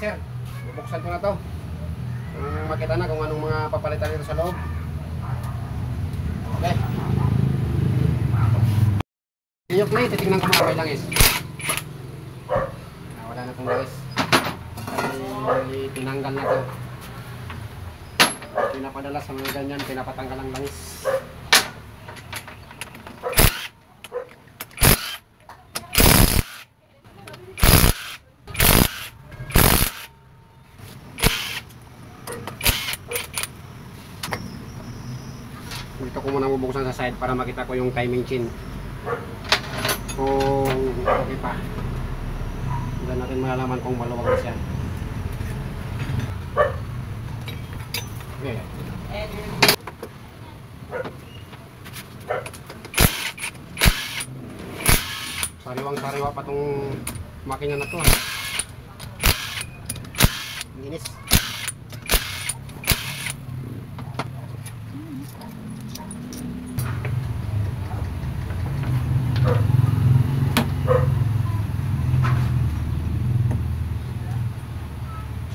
sir. Bubuksan ko na to. Kung makita na kung anong mga papalitan nito sa loob. Okay. Yung play, titignan ko mga may langis. Wala na itong langis. Ay, tinanggal na to. Pinapadala sa mga ganyan, pinapatanggal ang langis. Dito ko muna bubuksan sa side para makita ko yung timing chain. Kung okay pa. Diyan natin malalaman kung maluwag na siya. Okay. Sariwang-sariwa pa tong makina na to. Linis.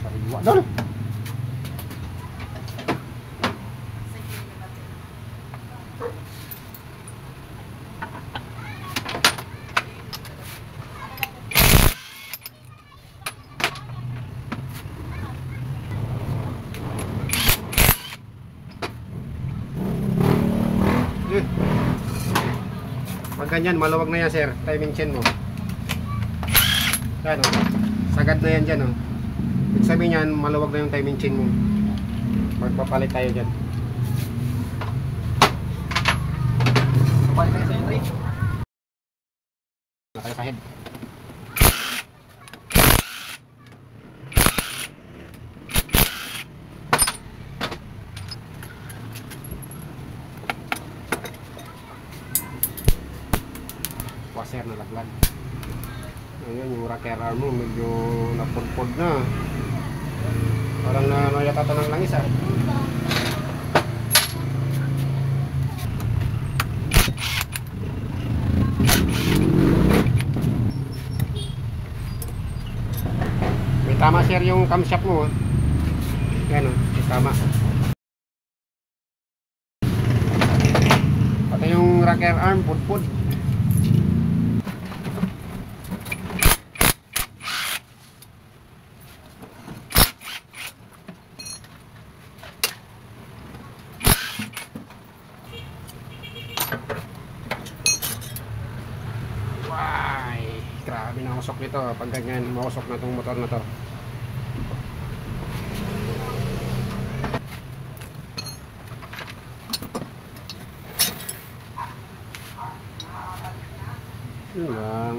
Sariwa doon. Pag ganyan, maluwag na yan sir, timing chain mo. Yan o, sagad na yan dyan o. Ibig sabihin yan, maluwag na yung timing chain mo. Magpapalit tayo dyan. Papalit tayo sa entry. Nakaya sa head. Washer na laglag. Ayun, yung rocker arm mo medyo napudpod na. Parang na yata ito ng langis ah. May tama sir yung camshaft mo ah. Yan o, may tama. Pati yung rocker arm, pudpod. Grabe na usok nito pag ganyan, mausok na itong motor na to. Yun lang.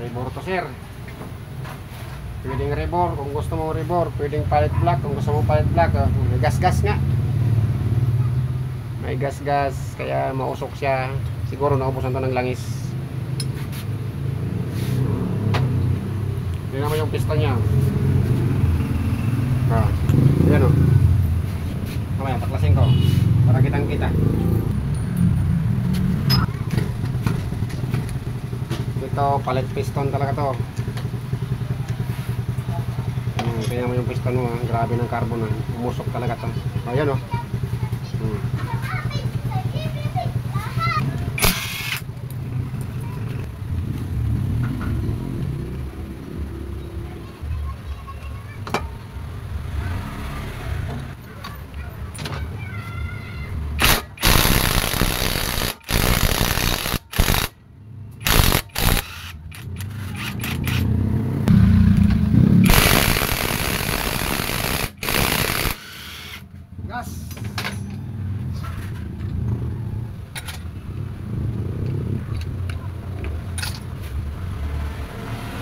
Rebor to sir. Pwedeng rebor kung gusto mo rebor, pwedeng pallet block kung gusto mo pallet block. May gas-gas nga. May gas-gas kaya mausok siya. Siguro naubusan to ng langis. Yan naman yung piston niya. Yan o. Mamaya, taklasin ko para kitang kita. Ito, palit piston talaga to. Kaya naman yung piston mo. Grabe ng carbon. Umusok talaga to. Ayan o.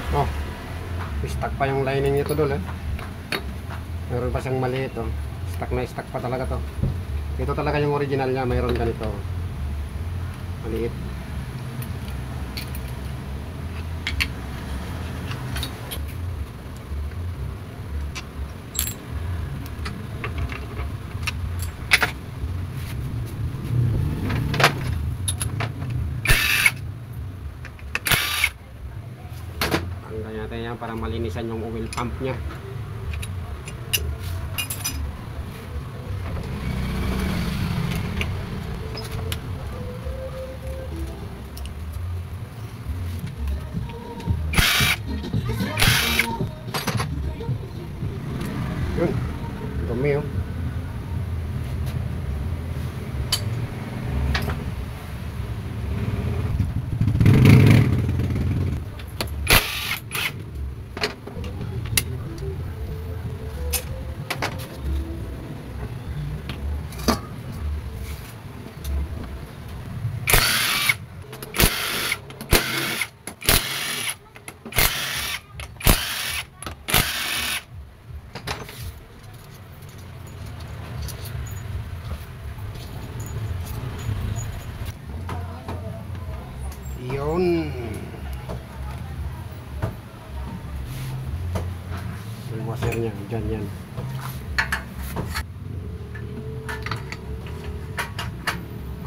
Oh, stuck pa yung lining nito doon eh. Meron pa siyang maliit oh. Stuck na stuck pa talaga to. Ito talaga yung original niya, mayroon ganito. Maliit. lang para malinisan yung oil pump niya. Yun, dumi oh. Yun. Yung washer niya, dyan yan.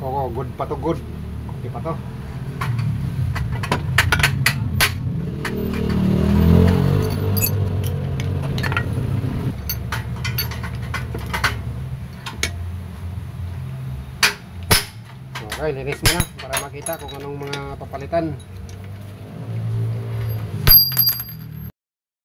Oo, good pa to, good. Okay pa to. Okay, linis mo na para makita kung anong mga papalitan.